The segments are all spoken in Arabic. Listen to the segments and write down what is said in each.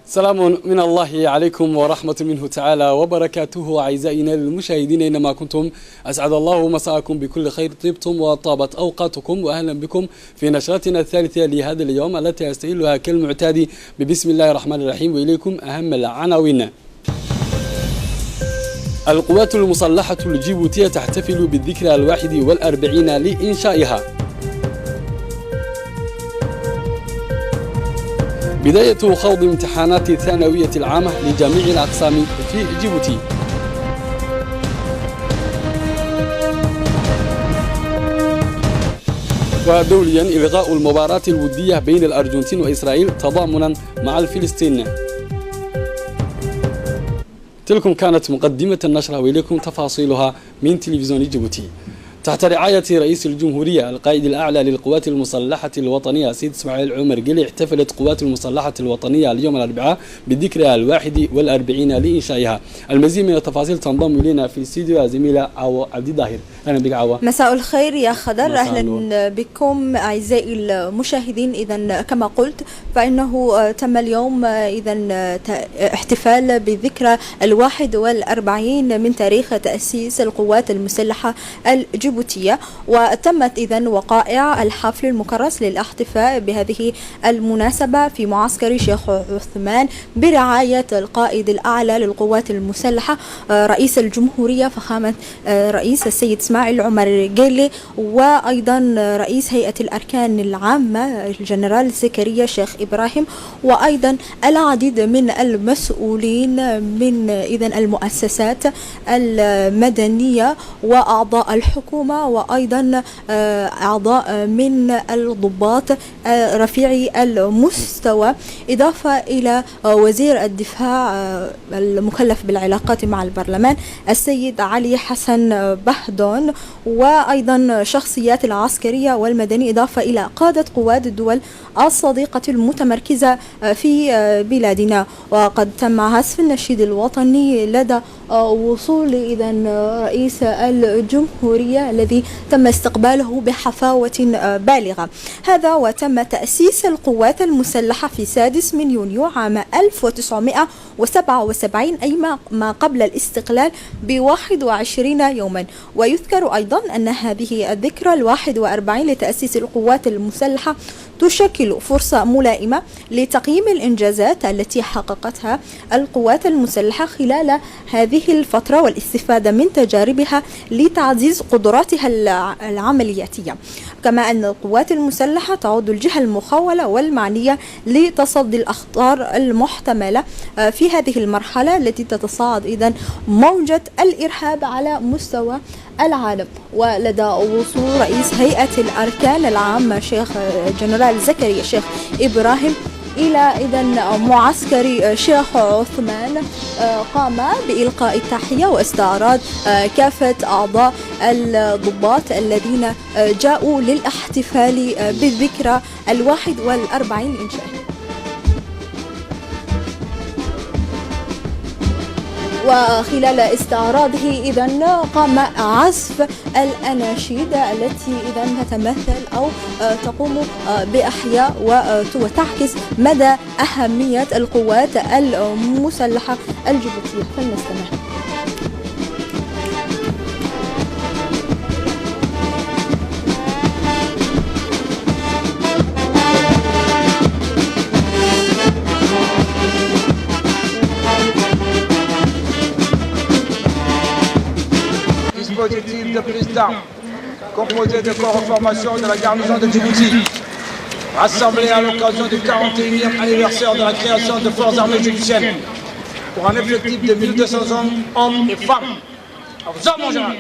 سلام من الله عليكم ورحمة منه تعالى وبركاته. أعزائنا المشاهدين أينما كنتم، أسعد الله مساءكم بكل خير، طبتم وطابت أوقاتكم، وأهلا بكم في نشرتنا الثالثة لهذا اليوم التي أستهلها كالمعتاد ببسم الله الرحمن الرحيم. وإليكم أهم العناوين. القوات المسلحة الجيبوتية تحتفل بالذكرى 41 لإنشائها. بداية خوض امتحانات الثانوية العامة لجميع الأقسام في جيبوتي. ودوليا إلغاء المباراة الودية بين الأرجنتين وإسرائيل تضامنا مع الفلسطين. تلكم كانت مقدمة النشرة، وإليكم تفاصيلها من تلفزيون جيبوتي. تحت رعاية رئيس الجمهورية القائد الأعلى للقوات المسلحة الوطنية سيد إسماعيل عمر قلي، احتفلت قوات المسلحة الوطنية اليوم الأربعاء بالذكرى 41 لإنشائها. المزيد من التفاصيل تنضم إلينا في الاستديو زميلة عوا عبد الظاهر. أهلا بك عوا. مساء الخير يا خضر، أهلا بكم أعزائي المشاهدين. إذا كما قلت فإنه تم اليوم احتفال بالذكرى 41 من تاريخ تأسيس القوات المسلحة الجيبوتية، وتمت إذن وقائع الحفل المكرس للاحتفاء بهذه المناسبة في معسكر شيخ عثمان برعاية القائد الأعلى للقوات المسلحة رئيس الجمهورية فخامة رئيس السيد إسماعيل عمر قيلي، وأيضا رئيس هيئة الأركان العامة الجنرال زكريا شيخ إبراهيم، وأيضا العديد من المسؤولين من إذن المؤسسات المدنية وأعضاء الحكومة، وأيضا أعضاء من الضباط رفيعي المستوى، إضافة إلى وزير الدفاع المكلف بالعلاقات مع البرلمان السيد علي حسن بهدون، وأيضا شخصيات العسكرية والمدني، إضافة إلى قادة قوات الدول الصديقة المتمركزة في بلادنا. وقد تم عزف النشيد الوطني لدى وصول إذن رئيس الجمهورية الذي تم استقباله بحفاوة بالغة. هذا وتم تأسيس القوات المسلحة في 6 من يونيو عام 1977، أي ما قبل الاستقلال ب21 يوما. ويذكر أيضا أن هذه الذكرى 41 لتأسيس القوات المسلحة تشكل فرصة ملائمة لتقييم الإنجازات التي حققتها القوات المسلحة خلال هذه الفترة والاستفادة من تجاربها لتعزيز قدراتها العملياتية. كما أن القوات المسلحة تعد الجهة المخولة والمعنية لتصدي الأخطار المحتملة في هذه المرحلة التي تتصاعد إذن موجة الإرهاب على مستوى العالم. ولدى وصول رئيس هيئة الأركان العامة شيخ جنرال زكريا شيخ إبراهيم إلى إذن معسكر شيخ عثمان، قام بإلقاء التحية واستعراض كافة أعضاء الضباط الذين جاءوا للاحتفال بالذكرى 41 لإنشائها. وخلال استعراضه إذن قام عزف الأناشيد التي إذن تتمثل أو تقوم بإحياء وتعكس مدى أهمية القوات المسلحة الجيبوتية. فلنستمع. Dispositif de prise d'armes composé de corps en formation de la garnison de Djibouti, rassemblés à l'occasion du 41e anniversaire de la création de forces armées djiboutiennes pour un effectif de 1200 hommes et femmes. Aux hommes en général.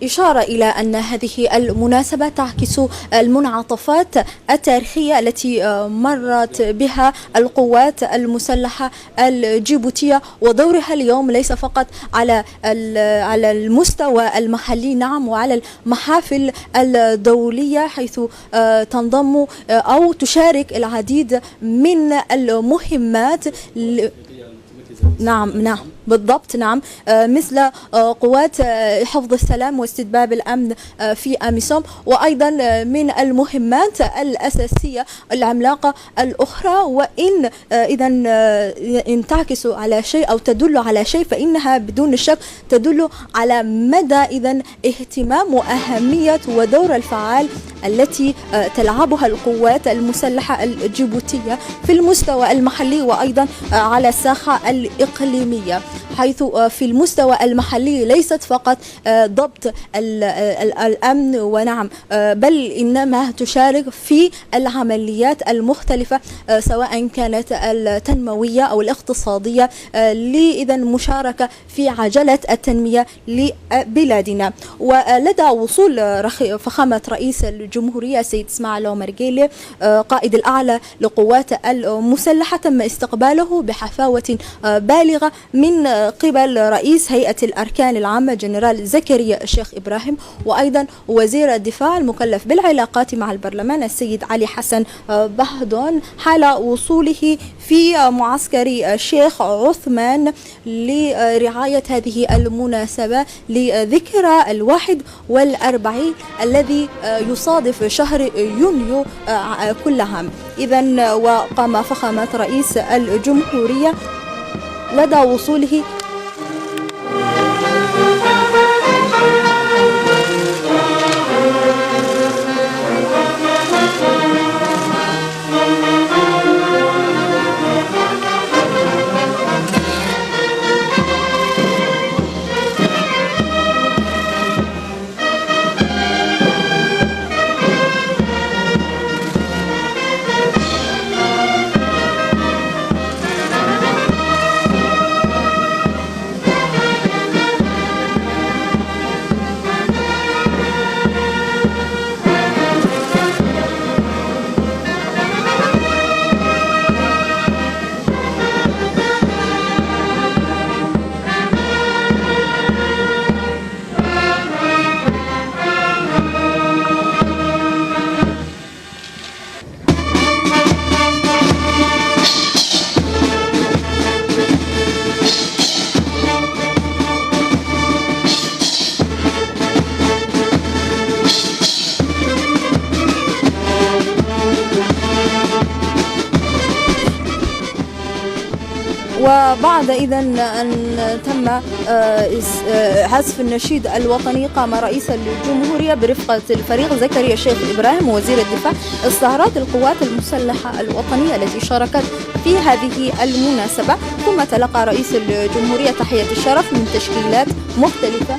إشارة إلى أن هذه المناسبة تعكس المنعطفات التاريخية التي مرت بها القوات المسلحة الجيبوتية ودورها اليوم ليس فقط على المستوى المحلي، نعم، وعلى المحافل الدولية، حيث تنضم أو تشارك العديد من المهمات. نعم بالضبط، نعم، مثل قوات حفظ السلام واستتباب الأمن في أميسوم، وأيضا من المهمات الأساسية العملاقة الأخرى. وإن إن تعكس على شيء أو تدل على شيء فإنها بدون شك تدل على مدى اهتمام وأهمية ودور الفعال التي تلعبها القوات المسلحة الجيبوتية في المستوى المحلي وأيضا على الساحة الإقليمية، حيث في المستوى المحلي ليست فقط ضبط الأمن ونعم، بل إنما تشارك في العمليات المختلفة سواء كانت التنموية أو الاقتصادية، لإذا مشاركة في عجلة التنمية لبلادنا. ولدى وصول فخامة رئيس الجمهورية السيد إسماعيل عمر جيلي قائد الأعلى للقوات المسلحة تم استقباله بحفاوة بالغة من قبل رئيس هيئة الأركان العامة جنرال زكريا الشيخ إبراهيم، وأيضا وزير الدفاع المكلف بالعلاقات مع البرلمان السيد علي حسن بهدون حال وصوله في معسكر الشيخ عثمان لرعاية هذه المناسبة لذكرى 41 الذي يصادف شهر يونيو كل عام. إذن وقام فخامة رئيس الجمهورية لدى وصوله وبعد أن تم حذف النشيد الوطني قام رئيس الجمهورية برفقة الفريق زكريا الشيخ إبراهيم وزير الدفاع استعراض القوات المسلحة الوطنية التي شاركت في هذه المناسبة، ثم تلقى رئيس الجمهورية تحية الشرف من تشكيلات مختلفة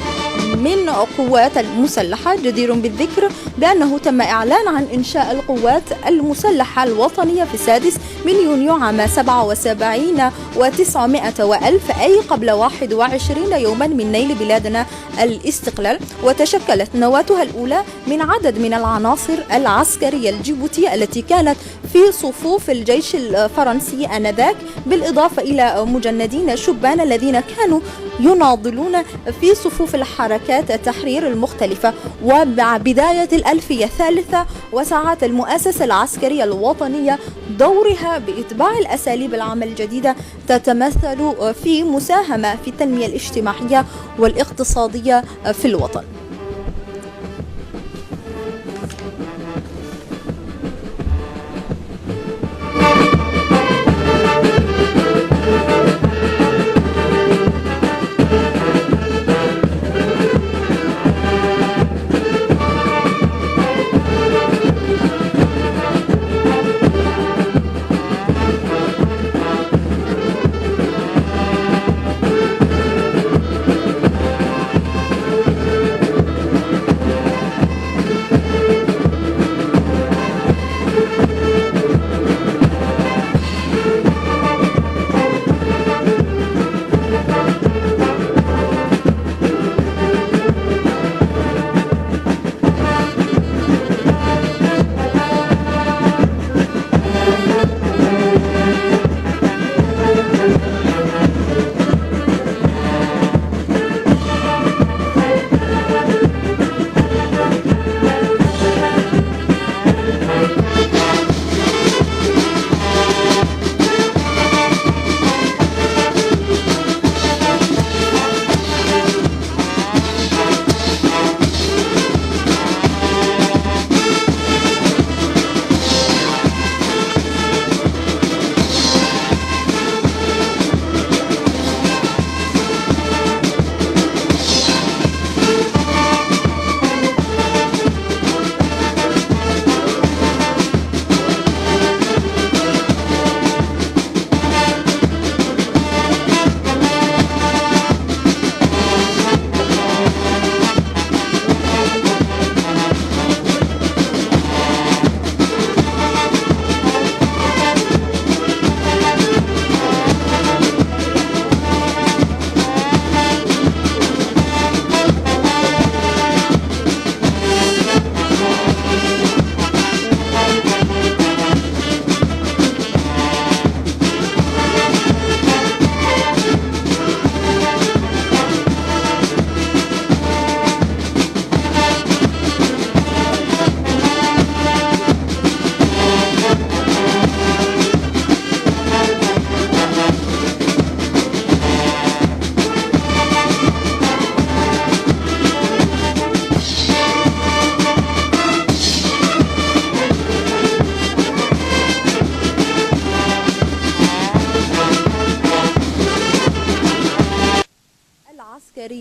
من قوات المسلحة. جدير بالذكر بأنه تم إعلان عن إنشاء القوات المسلحة الوطنية في 6 يونيو عام 77 و900 وألف، أي قبل 21 يوما من نيل بلادنا الاستقلال، وتشكلت نواتها الأولى من عدد من العناصر العسكرية الجيبوتية التي كانت في صفوف الجيش الفرنسي آنذاك، بالإضافة إلى مجندين شبان الذين كانوا يناضلون في صفوف الحركات التحرير المختلفة. ومع بداية الألفية الثالثة وسعت المؤسسة العسكرية الوطنية دورها بإتباع الأساليب العمل الجديدة تتمثل في مساهمة في التنمية الاجتماعية والاقتصادية في الوطن.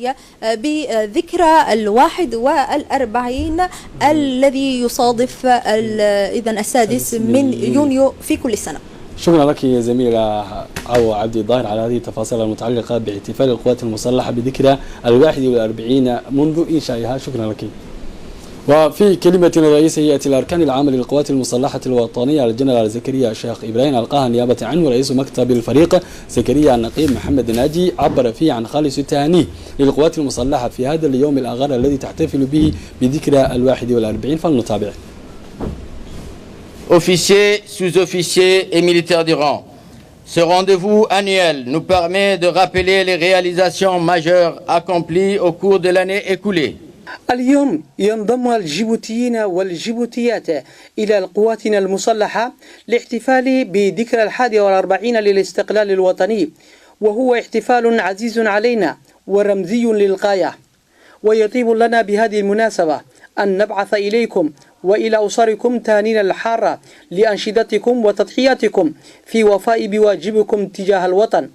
العسكرية بذكرى 41 الذي يصادف إذن 6 من يونيو في كل سنة. شكرا لك يا زميلة عو عبد الظاهر على هذه التفاصيل المتعلقة باحتفال القوات المسلحة بذكرى 41 منذ إنشائها. شكرا لك. وفي كلمة رئيس هيئة الأركان العامة للقوات المسلحة الوطنية الجنرال زكريا الشيخ إبراهيم ألقاها نيابة عنه رئيس مكتب الفريق زكريا النقيب محمد ناجي، عبر فيه عن خالص التهانيه للقوات المسلحة في هذا اليوم الأغر الذي تحتفل به بذكرى 41. فلنتابع. Officiers, sous-officiers et militaires du rang, ce rendez-vous annuel nous permet de rappeler les réalisations majeures accomplies au cours de l'année écoulée. اليوم ينضم الجيبوتيين والجيبوتيات إلى قواتنا المسلحة لاحتفال بذكرى 41 للاستقلال الوطني، وهو احتفال عزيز علينا ورمزي للغاية. ويطيب لنا بهذه المناسبة أن نبعث إليكم وإلى أسركم تهانينا الحارة لأنشدتكم وتضحياتكم في وفاء بواجبكم تجاه الوطن.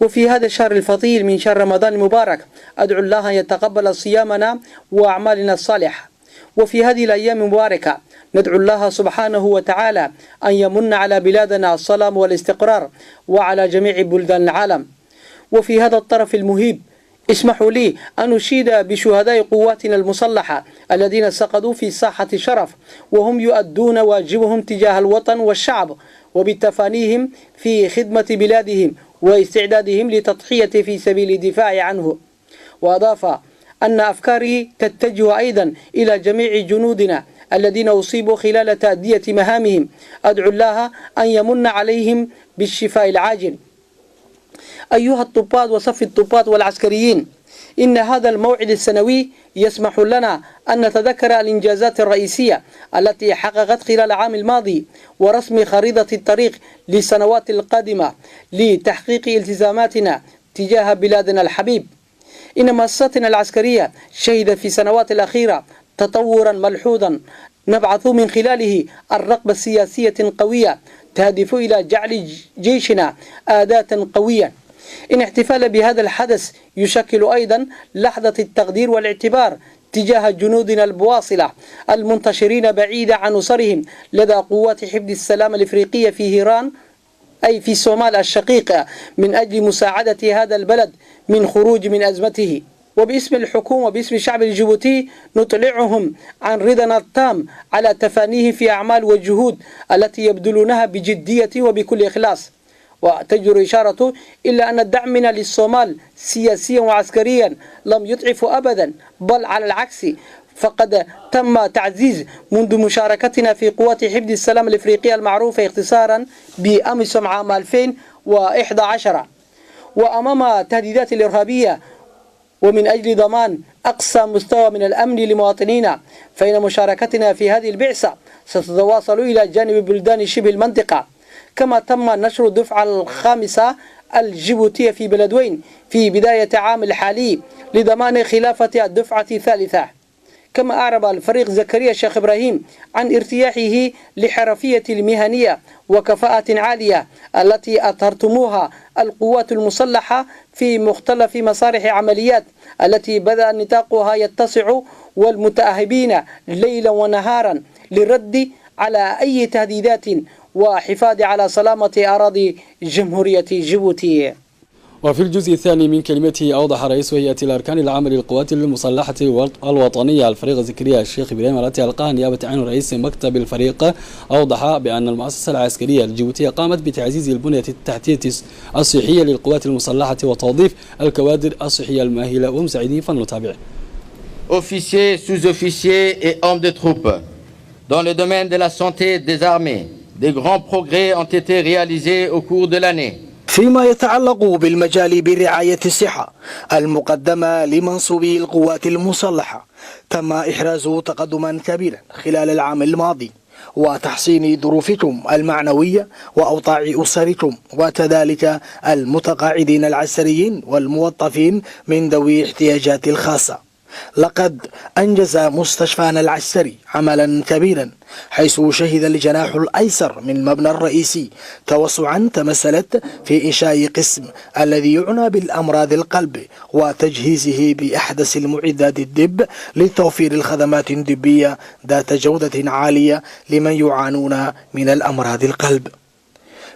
وفي هذا الشهر الفضيل من شهر رمضان المبارك أدعو الله أن يتقبل صيامنا وأعمالنا الصالحة. وفي هذه الأيام المباركة ندعو الله سبحانه وتعالى أن يمن على بلادنا السلام والاستقرار وعلى جميع بلدان العالم. وفي هذا الطرف المهيب اسمحوا لي أن أشيد بشهداء قواتنا المسلحة الذين سقطوا في ساحة شرف وهم يؤدون واجبهم تجاه الوطن والشعب، وبتفانيهم في خدمة بلادهم واستعدادهم لتضحية في سبيل الدفاع عنه. وأضاف أن أفكاري تتجه أيضا إلى جميع جنودنا الذين أصيبوا خلال تأدية مهامهم، أدعو الله أن يمن عليهم بالشفاء العاجل. أيها الضباط وصف الضباط والعسكريين، إن هذا الموعد السنوي يسمح لنا أن نتذكر الإنجازات الرئيسية التي حققت خلال العام الماضي ورسم خريطة الطريق للسنوات القادمة لتحقيق التزاماتنا تجاه بلادنا الحبيب. إن مؤسساتنا العسكرية شهدت في السنوات الأخيرة تطورا ملحوظا نبعث من خلاله الرغبة السياسية قوية تهدف إلى جعل جيشنا أداة قوية. إن احتفال بهذا الحدث يشكل أيضا لحظة التقدير والاعتبار تجاه جنودنا البواصلة المنتشرين بعيدا عن أسرهم لدى قوات حفظ السلام الإفريقية في هيران أي في الصومال الشقيقة من أجل مساعدة هذا البلد من خروج من أزمته. وباسم الحكومة وباسم الشعب الجيبوتي نطلعهم عن رضانا التام على تفانيهم في أعمال والجهود التي يبذلونها بجدية وبكل إخلاص. وتجدر إشارة إلا أن دعمنا للصومال سياسيا وعسكريا لم يضعف أبدا، بل على العكس فقد تم تعزيز منذ مشاركتنا في قوات حفظ السلام الإفريقية المعروفة اختصارا بأميسوم عام 2011. وأمام تهديدات الإرهابية ومن أجل ضمان أقصى مستوى من الأمن لمواطنينا، فإن مشاركتنا في هذه البعثة ستتواصل إلى جانب بلدان شبه المنطقة. كما تم نشر الدفعة 5 الجيبوتية في بلدوين في بداية عام الحالي لضمان خلافة الدفعة 3. كما أعرب الفريق زكريا الشيخ إبراهيم عن ارتياحه لحرفية المهنية وكفاءة عالية التي أظهرتموها القوات المسلحة في مختلف مسارح عمليات التي بدأ نطاقها يتسع، والمتأهبين ليلا ونهارا للرد على أي تهديدات وحفاظ على سلامة أراضي جمهورية جيبوتي. وفي الجزء الثاني من كلمته أوضح رئيس هيئة الأركان العامة للقوات المسلحة الوطنية الفريق زكريا الشيخ إبراهيم التي ألقاها نيابة عنه رئيس مكتب الفريق، أوضح بأن المؤسسة العسكرية الجيبوتية قامت بتعزيز البنية التحتية الصحية للقوات المسلحة وتوظيف الكوادر الصحية المؤهلة ومساعدين. فلنتابع. Officiers, sous-officiers et hommes de troupes, dans le domaine de la santé des armées, des grands progrès ont été réalisés au cours de l'année. فيما يتعلق بالمجال برعاية الصحة المقدمة لمنصوبي القوات المسلحة، تم إحراز تقدما كبيرا خلال العام الماضي وتحسين ظروفكم المعنوية وأوضاع أسركم، وكذلك المتقاعدين العسكريين والموظفين من ذوي احتياجات الخاصة. لقد أنجز مستشفانا العسكري عملا كبيرا، حيث شهد الجناح الأيسر من المبنى الرئيسي توسعا تمثلت في إنشاء قسم الذي يعنى بالأمراض القلب وتجهيزه بأحدث المعدات الطب لتوفير الخدمات الطبية ذات جودة عالية لمن يعانون من الأمراض القلب.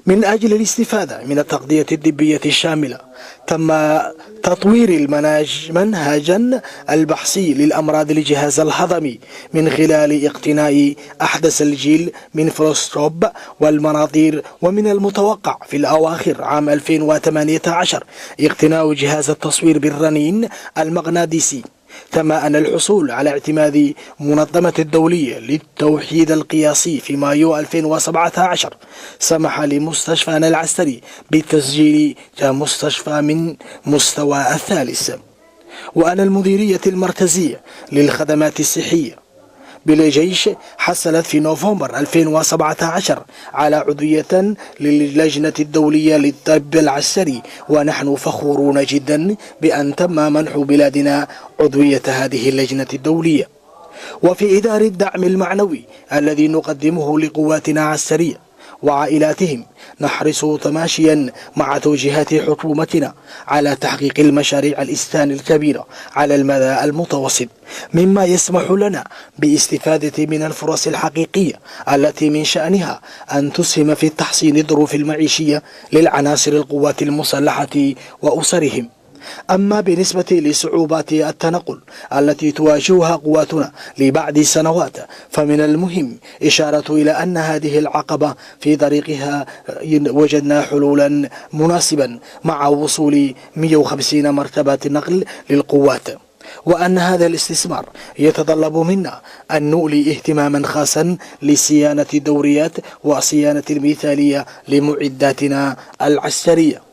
من أجل الاستفادة من التغذية الطبية الشاملة تم تطوير منهجا البحثي للأمراض الجهاز الهضمي من خلال اقتناء أحدث الجيل من فلوسكوب والمناظير، ومن المتوقع في الأواخر عام 2018 اقتناء جهاز التصوير بالرنين المغناطيسي. كما أن الحصول على اعتماد منظمة الدولية للتوحيد القياسي في مايو 2017 سمح لمستشفانا العسكري بالتسجيل كمستشفى من مستوى الثالث. وأن المديرية المركزية للخدمات الصحية بالجيش حصلت في نوفمبر 2017 على عضوية للجنة الدولية للطب العسكري، ونحن فخورون جدا بأن تم منح بلادنا عضوية هذه اللجنة الدولية. وفي إدار الدعم المعنوي الذي نقدمه لقواتنا العسكرية وعائلاتهم نحرص تماشيا مع توجيهات حكومتنا على تحقيق المشاريع الإسكان الكبيرة على المدى المتوسط، مما يسمح لنا باستفادة من الفرص الحقيقية التي من شأنها أن تسهم في تحسين الظروف المعيشية للعناصر القوات المسلحة وأسرهم. أما بالنسبة لصعوبات التنقل التي تواجهها قواتنا لبعض سنوات، فمن المهم إشارة إلى أن هذه العقبة في طريقها وجدنا حلولا مناسبا مع وصول 150 مركبات نقل للقوات، وأن هذا الاستثمار يتطلب منا أن نولي اهتماما خاصا لصيانة الدوريات وصيانة المثالية لمعداتنا العسكرية،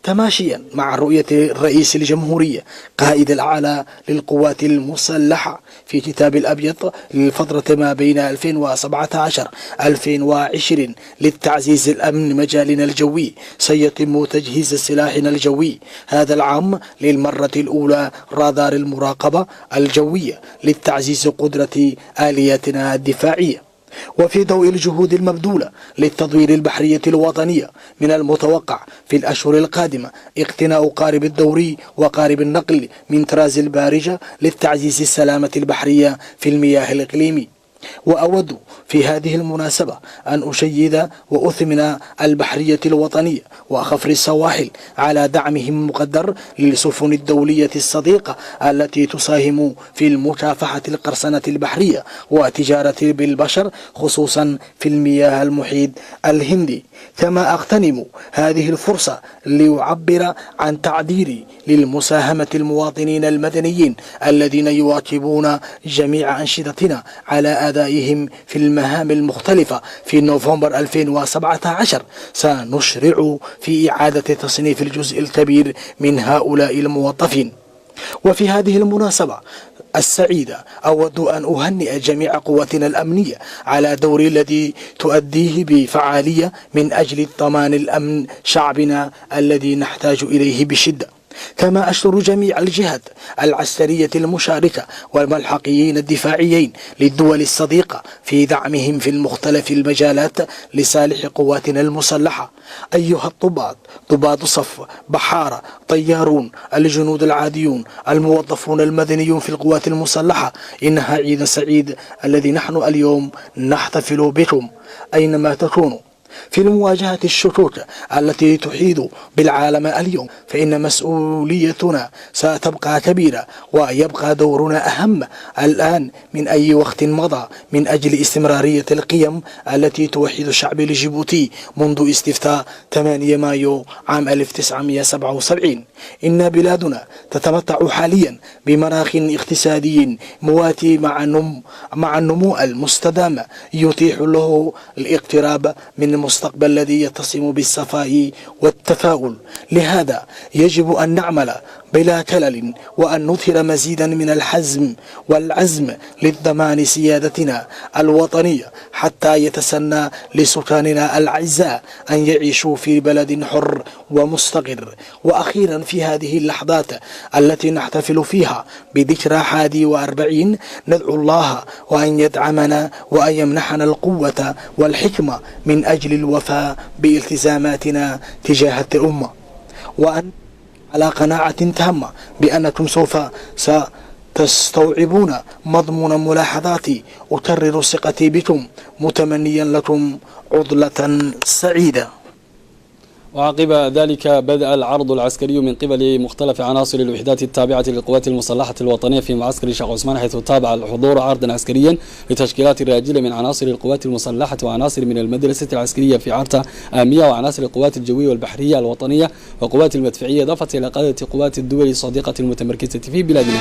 تماشيا مع رؤية رئيس الجمهورية قائد الأعلى للقوات المسلحة في كتاب الأبيض للفترة ما بين 2017-2020 للتعزيز الأمن مجالنا الجوي. سيتم تجهيز سلاحنا الجوي هذا العام للمرة الأولى رادار المراقبة الجوية للتعزيز قدرة آلياتنا الدفاعية. وفي ضوء الجهود المبذولة للتطوير البحرية الوطنية، من المتوقع في الأشهر القادمة اقتناء قارب الدوري وقارب النقل من طراز البارجة للتعزيز السلامة البحرية في المياه الإقليمي. وأود في هذه المناسبة أن أشيد وأثمن البحرية الوطنية وخفر السواحل على دعمهم المقدر للسفن الدولية الصديقة التي تساهم في مكافحة القرصنة البحرية وتجارة بالبشر، خصوصا في المياه المحيط الهندي. كما أغتنم هذه الفرصة لأعبر عن تقديري للمساهمة المواطنين المدنيين الذين يواكبون جميع أنشطتنا على أدائهم في المهام المختلفة. في نوفمبر 2017 سنشرع في إعادة تصنيف الجزء الكبير من هؤلاء الموظفين. وفي هذه المناسبة السعيدة أود أن أهنئ جميع قواتنا الأمنية على دور الذي تؤديه بفعالية من أجل ضمان الأمن شعبنا الذي نحتاج إليه بشدة. كما أشكر جميع الجهات العسكرية المشاركة والملحقيين الدفاعيين للدول الصديقة في دعمهم في مختلف المجالات لصالح قواتنا المسلحة. أيها الضباط، ضباط صف، بحارة، طيارون، الجنود العاديون، الموظفون المدنيون في القوات المسلحة، إنها عيد سعيد الذي نحن اليوم نحتفل بكم أينما تكونوا. في المواجهة الشكوك التي تحيط بالعالم اليوم، فإن مسؤوليتنا ستبقى كبيرة ويبقى دورنا أهم الآن من أي وقت مضى من أجل استمرارية القيم التي توحد الشعب الجيبوتي منذ استفتاء 8 مايو عام 1977. إن بلادنا تتمتع حاليا بمناخ اقتصادي مواتي مع النمو المستدام يتيح له الاقتراب من المستقبل الذي يتصم بالصفاء والتفاؤل. لهذا يجب أن نعمل بلا كلل وأن نظهر مزيدا من الحزم والعزم للضمان سيادتنا الوطنية حتى يتسنى لسكاننا الأعزاء أن يعيشوا في بلد حر ومستقر. وأخيرا في هذه اللحظات التي نحتفل فيها بذكرى 41 ندعو الله وأن يدعمنا وأن يمنحنا القوة والحكمة من أجل الوفاء بالتزاماتنا تجاه الأمة، وأن على قناعة تامة بأنكم سوف ستستوعبون مضمون ملاحظاتي. أكرر ثقتي بكم متمنيا لكم عطلة سعيدة. وعقب ذلك بدأ العرض العسكري من قبل مختلف عناصر الوحدات التابعة للقوات المسلحة الوطنية في معسكر الشيخ عثمان، حيث تابع الحضور عرضا عسكريا لتشكيلات راجلة من عناصر القوات المسلحة وعناصر من المدرسة العسكرية في عرتا آمية وعناصر القوات الجوية والبحرية الوطنية وقوات المدفعية، إضافة إلى قادة قوات الدول الصديقة المتمركزة في بلادنا.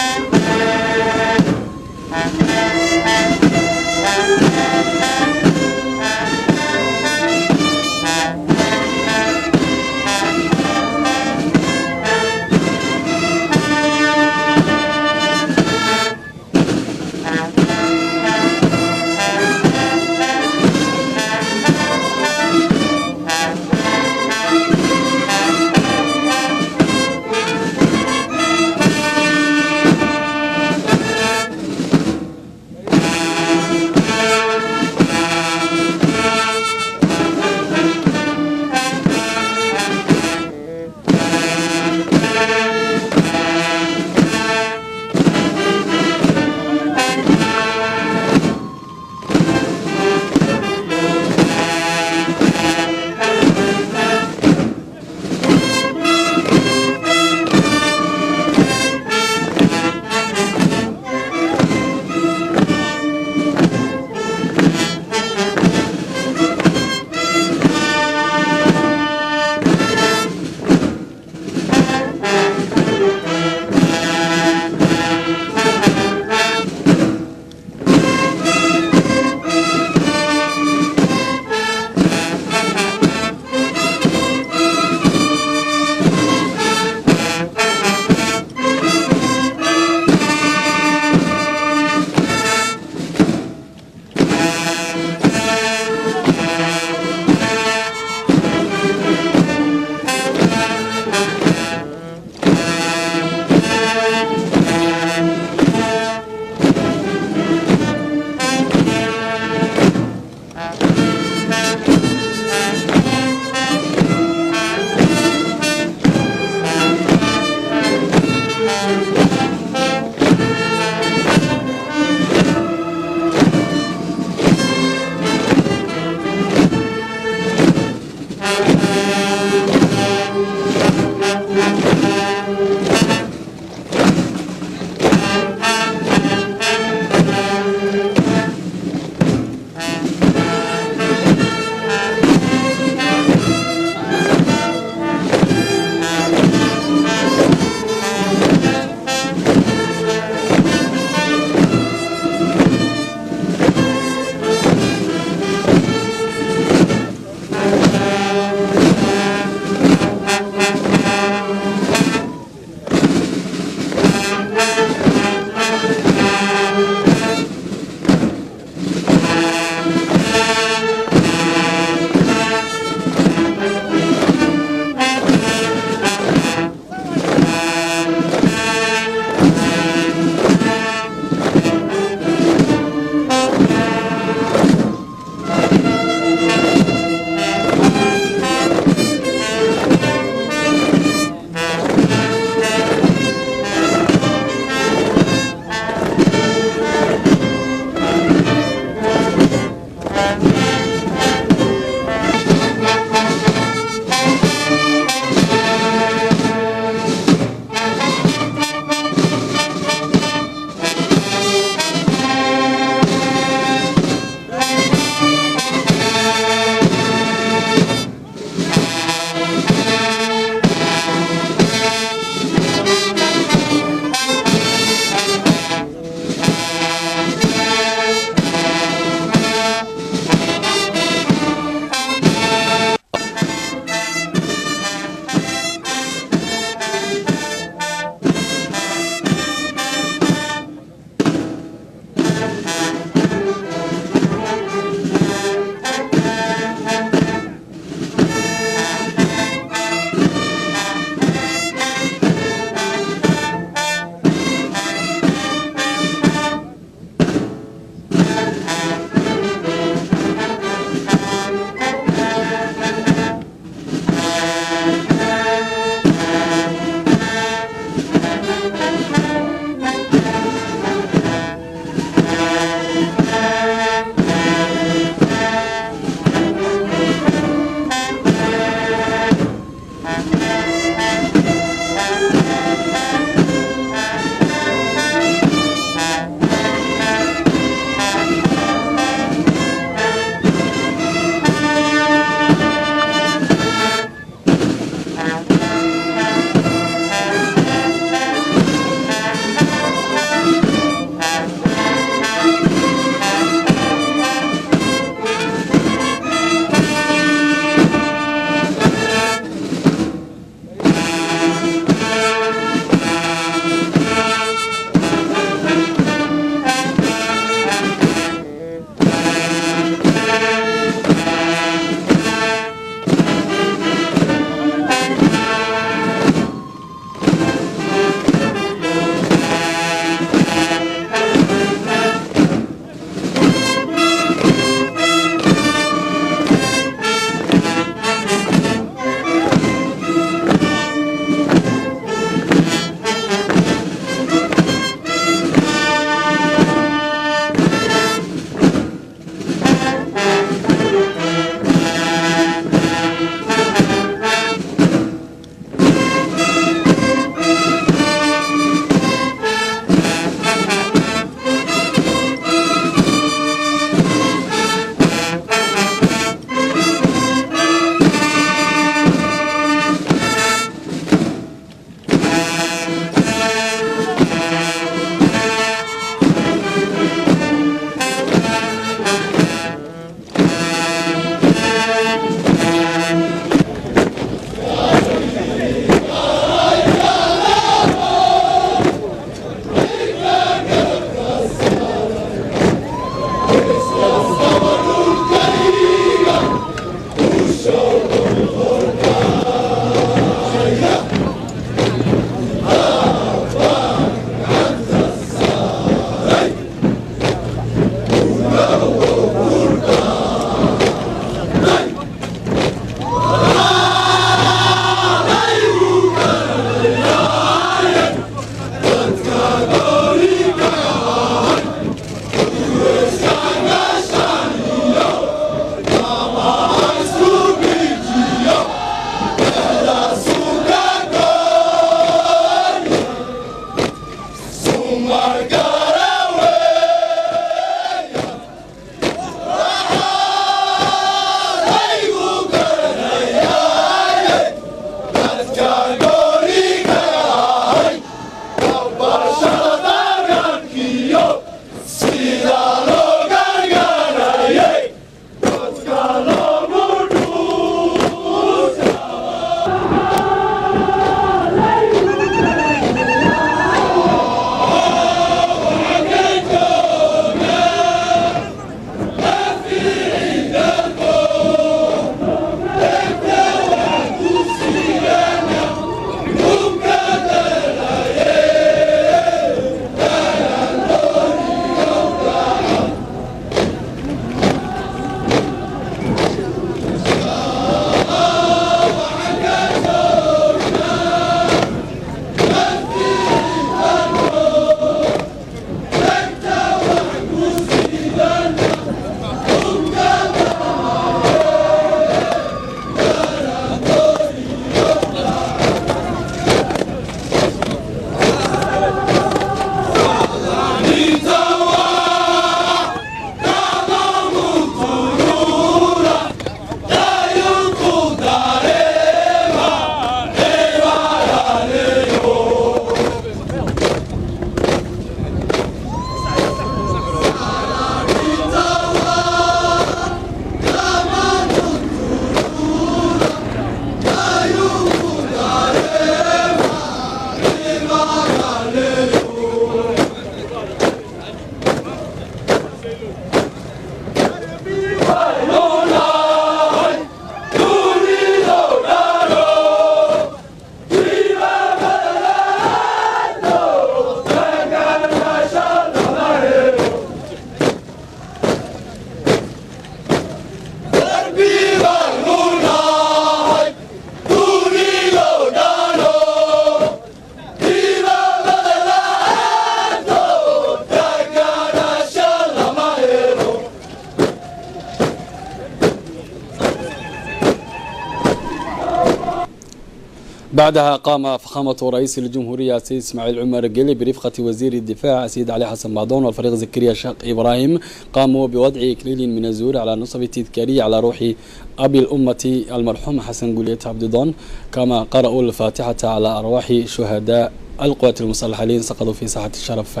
بعدها قام فخامة رئيس الجمهورية السيد إسماعيل عمر جيلي برفقة وزير الدفاع السيد علي حسن بعضون والفريق زكريا شاق إبراهيم، قاموا بوضع إكليل من الزهور على نصب التذكاري على روح أبي الأمة المرحوم حسن قليت عبدضون، كما قرأوا الفاتحة على أرواح شهداء القوات المسلحة الذين سقطوا في ساحة الشرف.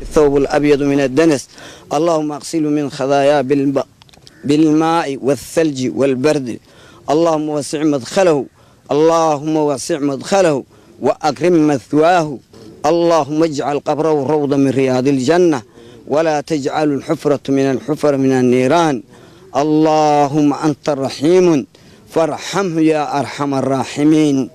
الثوب الأبيض من الدنس، اللهم اغسله من خطاياه بالماء والثلج والبرد، اللهم وسع مدخله، اللهم وسع مدخله وأكرم مثواه، اللهم اجعل قبره روضة من رياض الجنة ولا تجعل الحفرة من الحفر من النيران، اللهم أنت رحيم فارحمه يا أرحم الراحمين.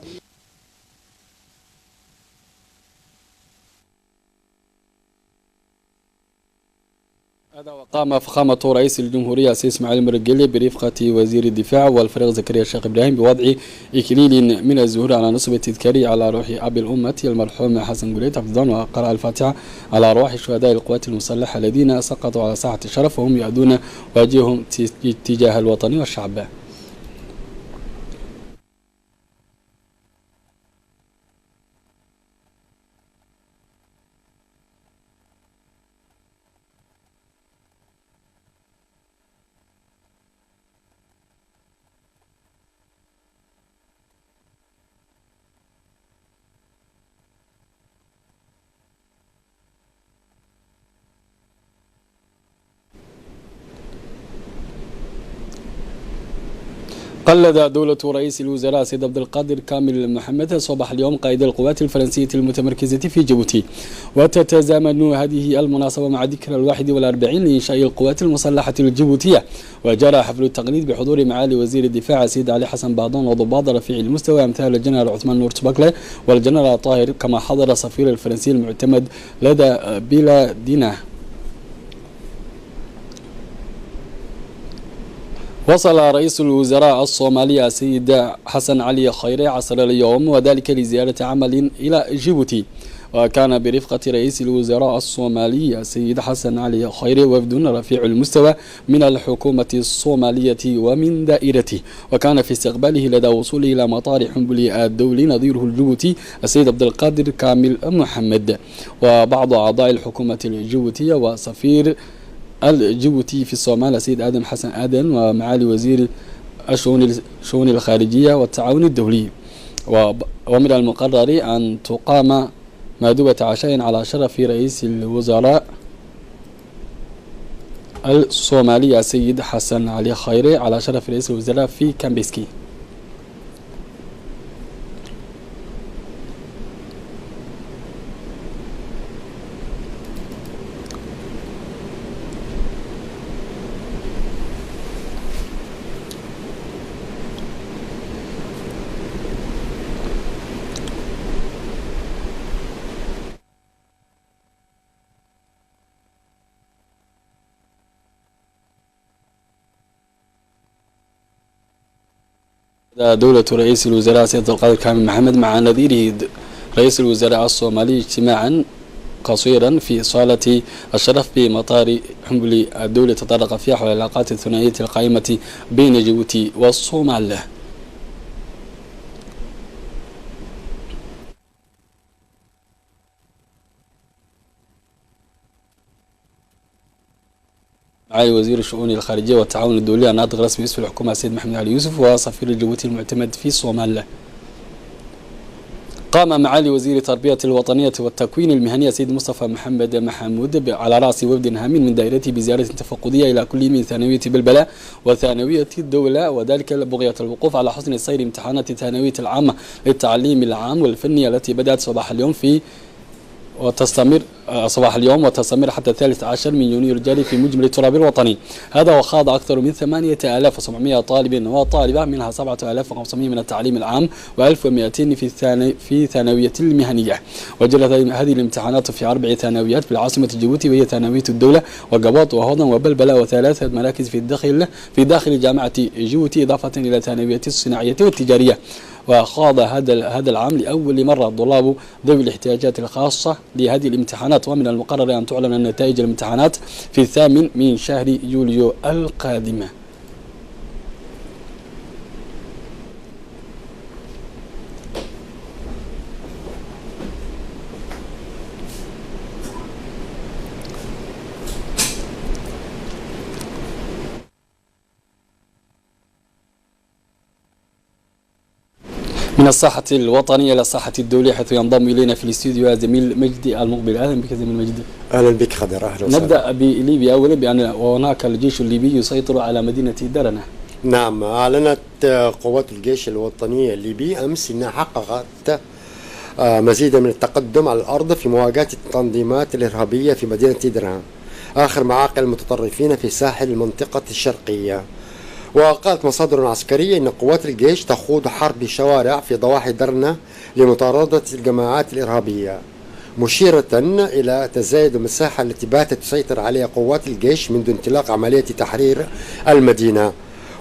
وقام فخامة رئيس الجمهورية السيد إسماعيل عمر جيلي برفقة وزير الدفاع والفريق زكريا شاق إبراهيم بوضع إكليل من الزهور على نصب التذكاري على روح أبي الأمة المرحوم حسن قليت عبدضون، وقرأ الفاتحة على أرواح شهداء القوات المسلحة الذين سقطوا على ساحة الشرف وهم يؤدون واجبهم تجاه الوطن والشعب. قلد دولة رئيس الوزراء سيد عبد القادر كامل محمد صباح اليوم قائد القوات الفرنسية المتمركزة في جيبوتي، وتتزامن هذه المناسبة مع ذكرى 41 لإنشاء القوات المسلحة الجيبوتية، وجرى حفل التقليد بحضور معالي وزير الدفاع السيد علي حسن بعضون وضباط رفيع المستوى أمثال الجنرال عثمان نور تباكله والجنرال طاهر، كما حضر السفير الفرنسي المعتمد لدى بلادنا. وصل رئيس الوزراء الصومالي السيد حسن علي خيري عصر اليوم وذلك لزيارة عمل إلى جيبوتي، وكان برفقة رئيس الوزراء الصومالي السيد حسن علي خيري وفد رفيع المستوى من الحكومة الصومالية ومن دائرته، وكان في استقباله لدى وصوله إلى مطار حنبلي الدولي نظيره الجيبوتي السيد عبد القادر كامل محمد وبعض أعضاء الحكومة الجيبوتية وسفير الجيبوتي في الصومال السيد آدم حسن آدم ومعالي وزير الشؤون الخارجية والتعاون الدولي. ومن المقرر أن تقام مأدبة عشاء على شرف رئيس الوزراء الصومالي السيد حسن علي خيري على شرف رئيس الوزراء في كامبيسكي. دولة رئيس الوزراء سيد عبد القادر كامل محمد مع نظيره رئيس الوزراء الصومالي اجتماعا قصيرا في صالة الشرف بمطار حنبلي الدولي تطرق فيها حول العلاقات الثنائية القائمة بين جيبوتي والصومال. معالي وزير الشؤون الخارجية والتعاون الدولي الناطق رسمي باسم الحكومة السيد محمد علي يوسف وسفير جيبوتي المعتمد في الصومال. قام معالي وزير التربية الوطنية والتكوين المهني السيد مصطفى محمد محمود على رأس وفد هام من دائرته بزيارة تفقدية إلى كل من ثانوية بلبلة وثانوية الدولة، وذلك بغية الوقوف على حسن سير امتحانات الثانوية العامة للتعليم العام والفني التي بدأت صباح اليوم وتستمر حتى 13 من يونيو الجاري في مجمل التراب الوطني. هذا وخاض أكثر من 8700 طالب وطالبة، منها 7500 من التعليم العام و1200 في ثانوية المهنية. وجرت هذه الامتحانات في 4 ثانويات في العاصمة جيبوتي، وهي ثانوية الدولة وقباط وهضم وبلبلة و3 مراكز في داخل جامعة جيبوتي، إضافة إلى ثانوية الصناعية والتجارية. وخاض هذا العام لأول مرة الطلاب ذوي الاحتياجات الخاصة لهذه الامتحانات، ومن المقرر أن تعلن نتائج الامتحانات في 8 من شهر يوليو القادم. من الساحة الوطنية إلى الساحة الدولية، حيث ينضم إلينا في الاستوديو زميل مجدي المقبل. أهلا بك زميل مجدي. أهلا بك خضر، أهلا وسهلا. نبدأ بليبيا أولا، بأن هناك الجيش الليبي يسيطر على مدينة درنة. نعم، أعلنت قوات الجيش الوطني الليبي أمس أنها حققت مزيدا من التقدم على الأرض في مواجهة التنظيمات الإرهابية في مدينة درنة، آخر معاقل المتطرفين في ساحل المنطقة الشرقية. وقالت مصادر عسكرية أن قوات الجيش تخوض حرب شوارع في ضواحي درنة لمطاردة الجماعات الإرهابية، مشيرة إلى تزايد المساحة التي باتت تسيطر عليها قوات الجيش منذ انطلاق عملية تحرير المدينة.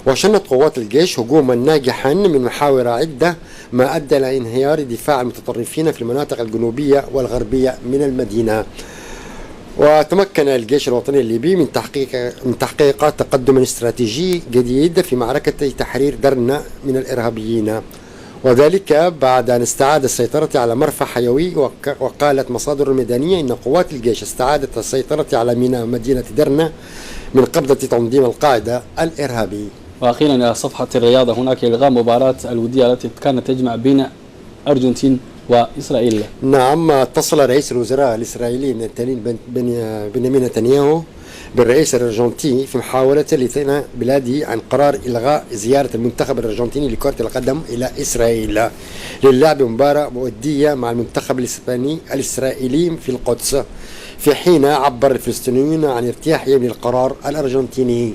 وشنت قوات الجيش هجوما ناجحا من محاور عدة، ما أدى إلى انهيار دفاع المتطرفين في المناطق الجنوبية والغربية من المدينة. وتمكن الجيش الوطني الليبي من تحقيق تقدم استراتيجي جديد في معركة تحرير درنة من الإرهابيين، وذلك بعد أن استعاد السيطرة على مرفأ حيوي. وقالت مصادر ميدانية أن قوات الجيش استعادت السيطرة على ميناء مدينة درنة من قبضة تنظيم القاعدة الإرهابي. وأخيرا إلى صفحة الرياضة، هناك إلغاء مباراة الودية التي كانت تجمع بين أرجنتين وإسرائيل. نعم، اتصل رئيس الوزراء الإسرائيلي بنيامين نتنياهو بالرئيس الأرجنتيني في محاولة لثناء بلاده عن قرار إلغاء زيارة المنتخب الأرجنتيني لكرة القدم إلى إسرائيل للعب مباراة ودية مع المنتخب الإسرائيلي في القدس، في حين عبر الفلسطينيون عن ارتياحهم للقرار الأرجنتيني.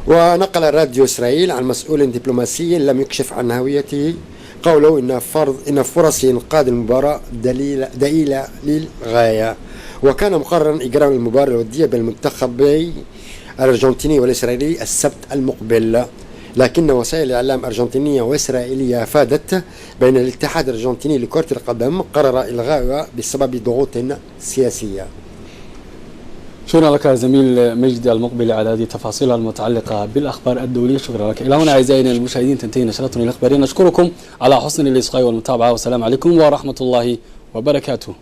ونقل راديو إسرائيل عن مسؤول دبلوماسي لم يكشف عن هويته قوله إن فرص إنقاذ المباراة ضئيلة للغاية. وكان مقررا إجراء المباراة الودية بين المنتخبي الأرجنتيني والإسرائيلي السبت المقبل، لكن وسائل الإعلام أرجنتينية وإسرائيلية أفادت بأن الاتحاد الأرجنتيني لكرة القدم قرر إلغائها بسبب ضغوط سياسية. شكرا لك زميل مجدي المقبل على هذه التفاصيل المتعلقة بالأخبار الدولية. شكرا لك. إلى هنا أعزائنا المشاهدين تنتهي نشرتنا الإخبارية، نشكركم على حسن الإصغاء والمتابعة، والسلام عليكم ورحمة الله وبركاته.